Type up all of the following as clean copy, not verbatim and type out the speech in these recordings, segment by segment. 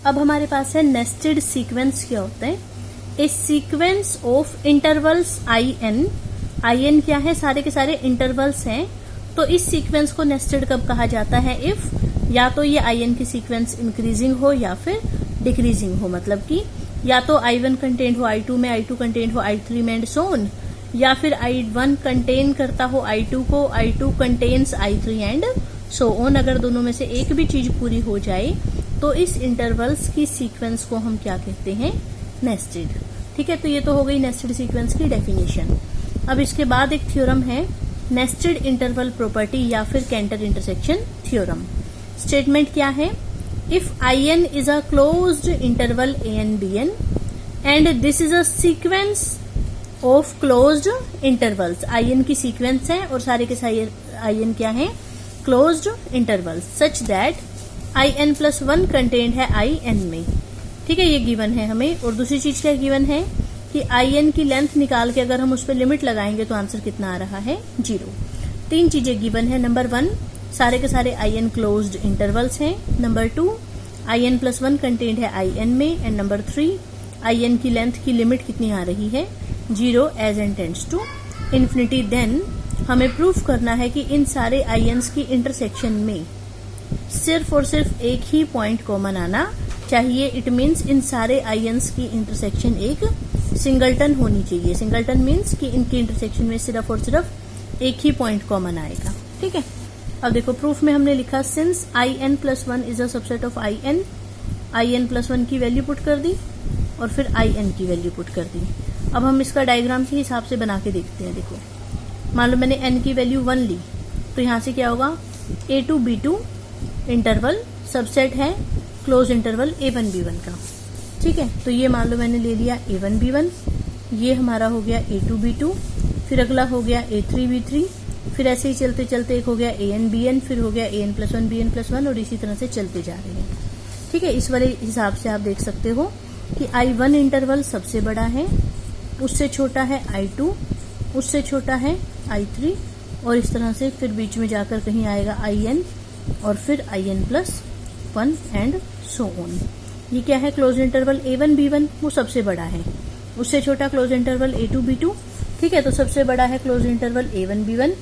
अब हमारे पास है नेस्टेड सीक्वेंस। क्या होता है? A sequence of intervals I N क्या है? सारे के सारे इंटरवल्स हैं। तो इस सीक्वेंस को नेस्टेड कब कहा जाता है? इफ या तो ये आई एन की सीक्वेंस इंक्रीजिंग हो या फिर डिक्रीजिंग हो, मतलब कि या तो I1 कंटेंट हो I2 में, I2 कंटेंट हो I3 में एंड सो ऑन, या फिर I1 कंटेन करता हो I2 को, I2 contains I3 and so on. अगर दोनों में से एक भी चीज पूरी हो जाए तो इस इंटरवल्स की सीक्वेंस को हम क्या कहते हैं? नेस्टेड। ठीक है, तो ये तो हो गई नेस्टेड सीक्वेंस की डेफिनेशन। अब इसके बाद एक थ्योरम है नेस्टेड इंटरवल प्रॉपर्टी या फिर कैंटर इंटरसेक्शन थ्योरम। स्टेटमेंट क्या है? If I N is a closed interval a n b n and this is a sequence of closed intervals. I n की सीक्वेंस है और सारे के सारे आई एन क्या है? Closed intervals, such that I n plus one contained है I n में। ठीक है, ये गिवन है हमें। और दूसरी चीज क्या गिवन है कि आई एन की लेंथ निकाल के अगर हम उस पर लिमिट लगाएंगे तो आंसर कितना आ रहा है? 0। 3 चीजें गिवन है। नंबर 1, सारे के सारे आई एन क्लोज्ड इंटरवल्स हैं। Number 2, I n plus one contained है आई एन में। एंड नंबर 3, आई एन की लेंथ की लिमिट कितनी आ रही है? 0 as n tends to infinity. Then हमें प्रूफ करना है कि इन सारे आई एन्स की इंटरसेक्शन में सिर्फ और सिर्फ एक ही पॉइंट कॉमन आना चाहिए। इट मीन्स इन सारे आई एन्स की इंटरसेक्शन एक सिंगलटन होनी चाहिए। सिंगलटन मीन्स कि इनकी इंटरसेक्शन में सिर्फ और सिर्फ एक ही पॉइंट कॉमन आएगा। ठीक है, अब देखो प्रूफ में हमने लिखा since I n plus one is a subset of I n plus one की वैल्यू पुट कर दी और फिर आई एन की वैल्यू पुट कर दी। अब हम इसका डायग्राम के हिसाब से बना के देखते हैं। देखो, मान लो मैंने एन की वैल्यू 1 ली, तो यहां से क्या होगा? A2 B2 इंटरवल सबसेट है क्लोज इंटरवल A1 B1 का। ठीक है, तो ये मान लो मैंने ले लिया A1 B1, ये हमारा हो गया A2 B2, फिर अगला हो गया A3 B3, फिर ऐसे ही चलते चलते एक हो गया AN BN, फिर हो गया AN plus one BN plus one, और इसी तरह से चलते जा रहे हैं। ठीक है, इस वाले हिसाब से आप देख सकते हो कि I1 इंटरवल सबसे बड़ा है, उससे छोटा है I2, उससे छोटा है I3, और इस तरह से फिर बीच में जाकर कहीं आएगा IN और फिर IN plus one and so on. ये क्या है? क्लोज इंटरवल A1 B1, वो सबसे बड़ा है, उससे छोटा क्लोज इंटरवल A2 B2। ठीक है, तो सबसे बड़ा है क्लोज इंटरवल A1 B1,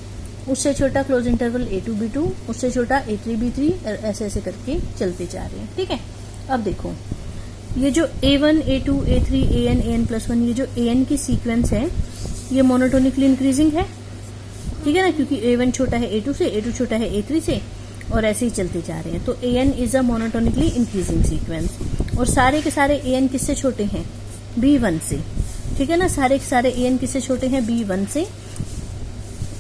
उससे छोटा क्लोज इंटरवल A2 B2, उससे छोटा A3 B3, ऐसे ऐसे करके चलते जा रहे हैं। ठीक है, अब देखो ये जो A1 A2 A3 AN plus one, ये जो AN की सीक्वेंस है ये मोनोटोनिकली इंक्रीजिंग है। ठीक है ना, क्योंकि A1 छोटा है A2 से, A2 छोटा है A3 से, और ऐसे ही चलते जा रहे हैं। तो AN is a monotonically increasing sequence. और सारे के सारे AN किससे छोटे हैं? B1 से। ठीक है ना, सारे के सारे AN किससे छोटे हैं? B1 से।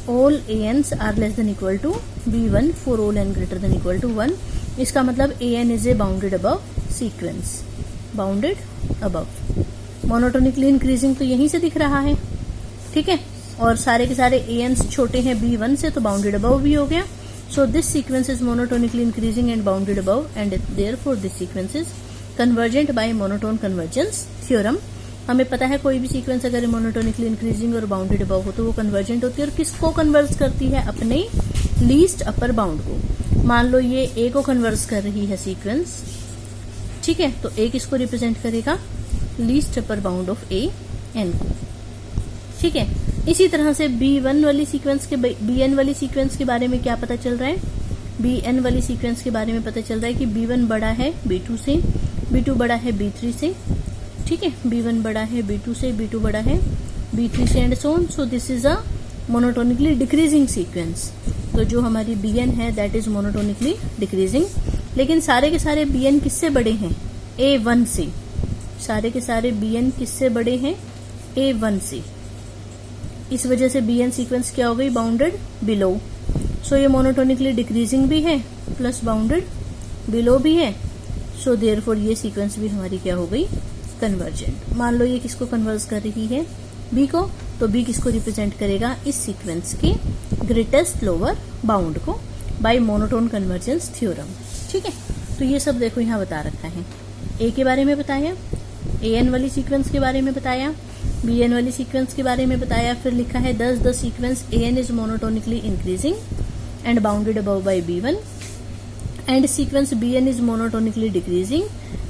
All ANs are less than equal to B1 for all n greater than equal to 1। इसका मतलब AN is a bounded above sequence. Bounded above, monotonically increasing तो यहीं से दिख रहा है। ठीक है, और सारे के सारे ANs छोटे हैं B1 से, तो बाउंडेड अबव भी हो गया। So this sequence is monotonically increasing and bounded above, and therefore this sequence is convergent by monotone convergence theorem. हमें पता है कोई भी सीक्वेंस अगर मोनोटोनिकली इंक्रीजिंग और बाउंडेड अबव हो तो वो कन्वर्जेंट होती है। और किसको कन्वर्ज करती है? अपने लीस्ट अपर बाउंड को। मान लो ये A को कन्वर्ज कर रही है सीक्वेंस। ठीक है, तो A किसको रिप्रेजेंट करेगा? Least upper bound of A N को। ठीक है, इसी तरह से B1 वाली सीक्वेंस के BN वाली सीक्वेंस के बारे में क्या पता चल रहा है? BN वाली सीक्वेंस के बारे में पता चल रहा है कि B1 बड़ा है B2 से, B2 बड़ा है B3 से। ठीक है, B1 बड़ा है B2 से, B2 बड़ा है B3 से and so on. So this is a monotonically decreasing sequence. तो जो हमारी BN है दैट इज मोनोटोनिकली डिक्रीजिंग। लेकिन सारे के सारे BN किससे बड़े हैं? A1 से। सारे के सारे BN किससे बड़े हैं? A1 से। इस वजह से BN सीक्वेंस क्या हो गई? Bounded below. सो ये मोनोटोनिकली डिक्रीजिंग भी है प्लस बाउंडेड बिलो भी है। सो देयरफॉर ये सीक्वेंस भी हमारी क्या हो गई? कन्वर्जेंट। मान लो ये किसको कन्वर्ज कर रही है? B को, तो B किसको रिप्रेजेंट करेगा? इस सीक्वेंस के ग्रेटेस्ट लोअर बाउंड को बाय मोनोटोन कन्वर्जेंस थ्योरम। ठीक है, तो ये सब देखो यहाँ बता रखा है। A के बारे में बताया, AN वाली सीक्वेंस के बारे में बताया, BN वाली सीक्वेंस के बारे में बताया, फिर लिखा है दस the sequence AN is monotonically increasing and bounded above by B1 and sequence BN is monotonically decreasing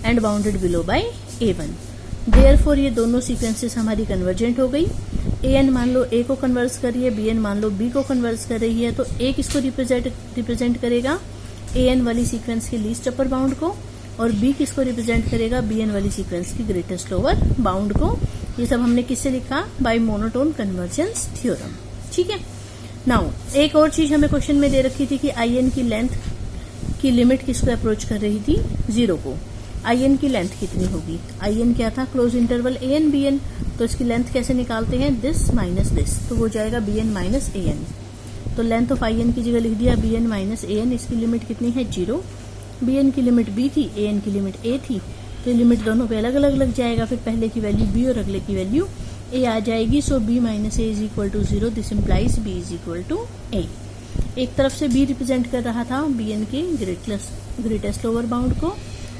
and bounded below by A1। Therefore ये दोनों सीक्वेंसेस हमारी कन्वर्जेंट हो गई। AN मान लो A को कन्वर्स कर रही है, BN मान लो B को कन्वर्स कर रही है, तो A किसको रिप्रेजेंट करेगा, AN वाली सीक्वेंस के लीस्ट अपर बाउंड को, और B किसको रिप्रेजेंट करेगा, BN वाली सीक्वेंस की ग्रेटेस्ट लोअर बाउंड को। ये सब हमने किससे लिखा, बाय मोनोटोन कन्वर्जेंस थ्योरम। ठीक है। नाउ एक और चीज हमें क्वेश्चन में दे रखी थी कि IN की लेंथ की लिमिट किसको अप्रोच कर रही थी, 0 को। IN की लेंथ कितनी होगी, IN क्या था, क्लोज इंटरवल AN BN, तो इसकी लेंथ कैसे निकालते हैं, दिस माइनस दिस, तो वो जाएगा BN माइनस AN। तो लेंथ ऑफ IN की जगह लिख दिया BN माइनस AN। इसकी लिमिट कितनी है, 0। BN की लिमिट B थी, AN की लिमिट A थी, तो लिमिट दोनों पे अलग अलग लग जाएगा। फिर पहले की वैल्यू B और अगले की वैल्यू A आ जाएगी। So B minus A is equal to 0, this implies B is equal to A। एक तरफ से B रिप्रेजेंट कर रहा था BN के ग्रेटेस्ट लोअर बाउंड को,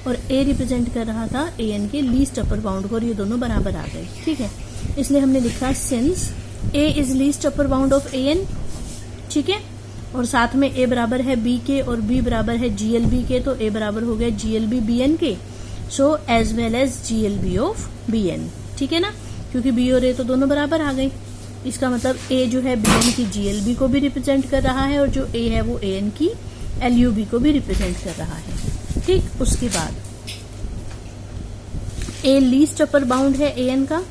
और A रिप्रेजेंट कर रहा था AN के लीस्ट अपर बाउंड को, और ये दोनों बराबर आ गए। ठीक है, इसलिए हमने लिखा since A is least upper bound of AN। ठीक है, और साथ में A बराबर है B के और B बराबर है GLB के, तो A बराबर हो गया GLB BN के, so as well as GLB of BN। ठीक है ना, क्योंकि B और A तो दोनों बराबर आ गई। इसका मतलब A जो है BN की GLB को भी रिप्रेजेंट कर रहा है, और जो A है वो AN की LUB को भी रिप्रेजेंट कर रहा है। ठीक, उसके बाद A लीस्ट अपर बाउंड है AN का,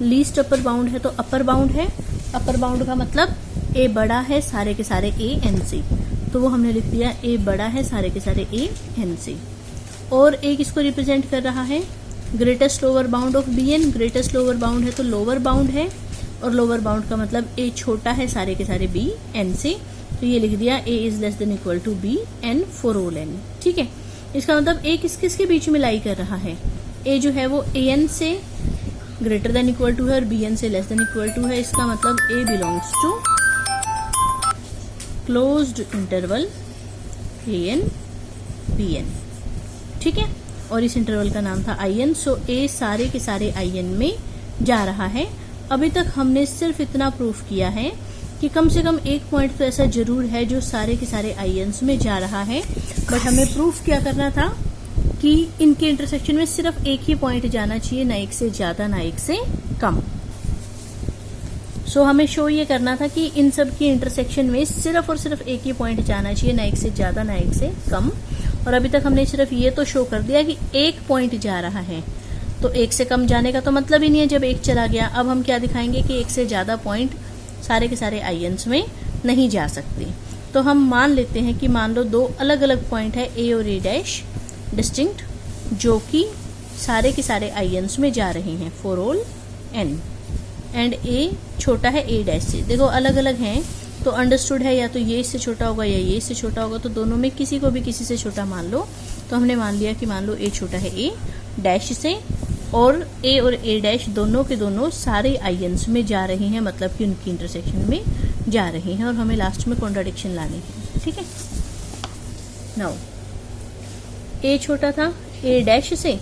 लीस्ट अपर बाउंड है तो अपर बाउंड है। अपर बाउंड का मतलब A बड़ा है सारे के सारे AN से, तो वो हमने लिख दिया A बड़ा है सारे के सारे AN से। और A किसको रिप्रेजेंट कर रहा है, greatest lower bound of BN। Greatest lower bound है तो लोअर बाउंड है, और लोअर बाउंड का मतलब A छोटा है सारे के सारे BN से, तो ये लिख दिया A is less than equal to BN for all N। ठीक है, इसका मतलब A किस किस के बीच में लाई कर रहा है, A जो है वो AN से ग्रेटर देन इक्वल टू है और BN से लेस देन इक्वल टू है। इसका मतलब A belongs to closed interval AN BN। ठीक है, और इस इंटरवल का नाम था IN। सो A सारे के सारे IN में जा रहा है। अभी तक हमने सिर्फ इतना प्रूफ किया है कि कम से कम एक पॉइंट तो ऐसा जरूर है जो सारे के सारे INs में जा रहा है, बट हमें प्रूफ क्या करना था कि इनके इंटरसेक्शन में सिर्फ एक ही पॉइंट जाना चाहिए, ना एक से ज्यादा ना एक से कम। सो हमें शो ये करना था कि इन सब की इंटरसेक्शन में सिर्फ और सिर्फ एक ही पॉइंट जाना चाहिए, ना एक से ज्यादा ना एक से कम। और अभी तक हमने सिर्फ ये तो शो कर दिया कि एक पॉइंट जा रहा है, तो एक से कम जाने का तो मतलब ही नहीं है जब एक चला गया। अब हम क्या दिखाएंगे कि एक से ज्यादा पॉइंट सारे के सारे INs में नहीं जा सकते। तो हम मान लेते हैं कि मान लो दो अलग अलग पॉइंट है A और A डैश डिस्टिंक्ट, जो कि सारे के सारे INs में जा रहे हैं for all N, and A छोटा है A डैश से। देखो अलग अलग हैं तो अंडरस्टूड है, या तो ये इससे छोटा होगा या ये इससे छोटा होगा, तो दोनों में किसी को भी किसी से छोटा मान लो। तो हमने मान लिया कि मान लो A छोटा है A डैश से, और A और A डैश दोनों के दोनों सारे INs में जा रहे हैं, मतलब कि उनकी इंटरसेक्शन में जा रहे हैं, और हमें लास्ट में कॉन्ट्राडिक्शन लानी है। ठीक है, नाउ A छोटा था A डैश से,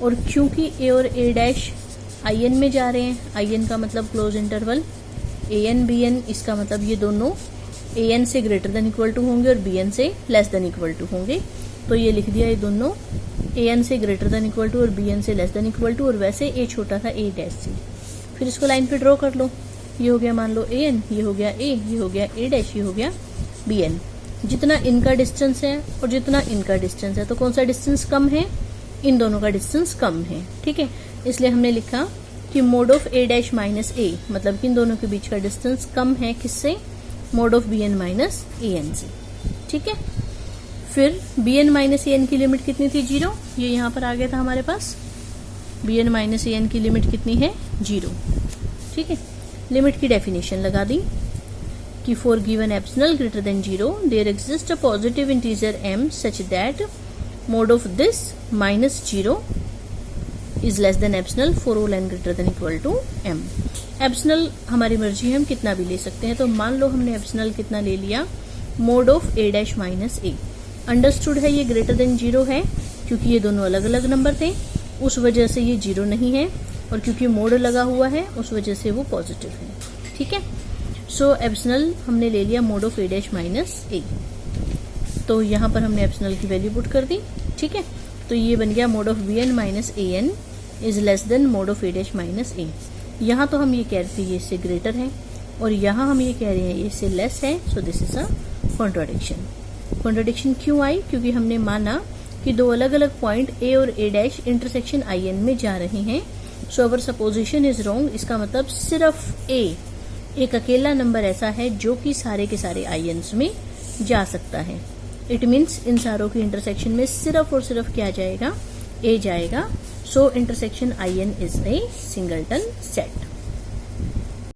और क्योंकि A और A डैश IN में जा रहे हैं, IN का मतलब क्लोज इंटरवल AN BN, इसका मतलब ये दोनों AN से ग्रेटर देन इक्वल टू होंगे और BN से लेस देन इक्वल टू होंगे। तो ये लिख दिया ये दोनों AN से ग्रेटर देन इक्वल टू और BN से लेस देन इक्वल टू, और वैसे A छोटा था A डैश से। फिर इसको लाइन पे ड्रॉ कर लो, ये हो गया मान लो AN, ये हो गया A, ये हो गया A डैश, ये हो गया BN। जितना इनका डिस्टेंस है और जितना इनका डिस्टेंस है, तो कौन सा डिस्टेंस कम है, इन दोनों का डिस्टेंस कम है। ठीक है, इसलिए हमने लिखा कि mode of A dash minus A, मतलब कि इन दोनों के बीच का डिस्टेंस कम है किससे, mode of BN minus AN से। ठीक है, फिर BN माइनस AN की लिमिट कितनी थी, 0। ये यहाँ पर आ गया था हमारे पास, BN माइनस AN की लिमिट कितनी है, 0। ठीक है, लिमिट की डेफिनेशन लगा दी कि for given epsilon greater than 0 there exist a positive integer m such that mod of this minus 0 is less than epsilon for all n greater than equal to m। Epsilon हमारी मर्जी है, हम कितना भी ले सकते हैं। तो मान लो हमने एप्सिलॉन कितना ले लिया, mode of A dash minus A। Understood है ये ग्रेटर देन 0 है, क्योंकि ये दोनों अलग अलग नंबर थे, उस वजह से ये 0 नहीं है, और क्योंकि मोड लगा हुआ है उस वजह से वो पॉजिटिव है। ठीक है, सो एप्सिलॉन हमने ले लिया mode of A dash minus A। तो यहाँ पर हमने एप्सिलॉन की वैल्यू पुट कर दी। ठीक है, तो ये बन गया mod of B N minus A N is less than mod of A dash minus A. यहाँ तो हम ये कह रहे थे ये इससे ग्रेटर है, और यहाँ हम ये कह रहे हैं ये इससे लेस है, so this is a contradiction. Contradiction क्यों आई? क्योंकि हमने माना कि दो अलग अलग पॉइंट ए और ए डैश इंटरसेक्शन आई एन में जा रहे हैं, सो अवर सपोजिशन इज रॉन्ग। इसका मतलब सिर्फ ए एक अकेला नंबर ऐसा है जो कि सारे के सारे आई एन्स में जा सकता है। इट मीन्स इन सारों की इंटरसेक्शन में सिर्फ और सिर्फ क्या जाएगा? ए जाएगा। So intersection I N is a singleton set.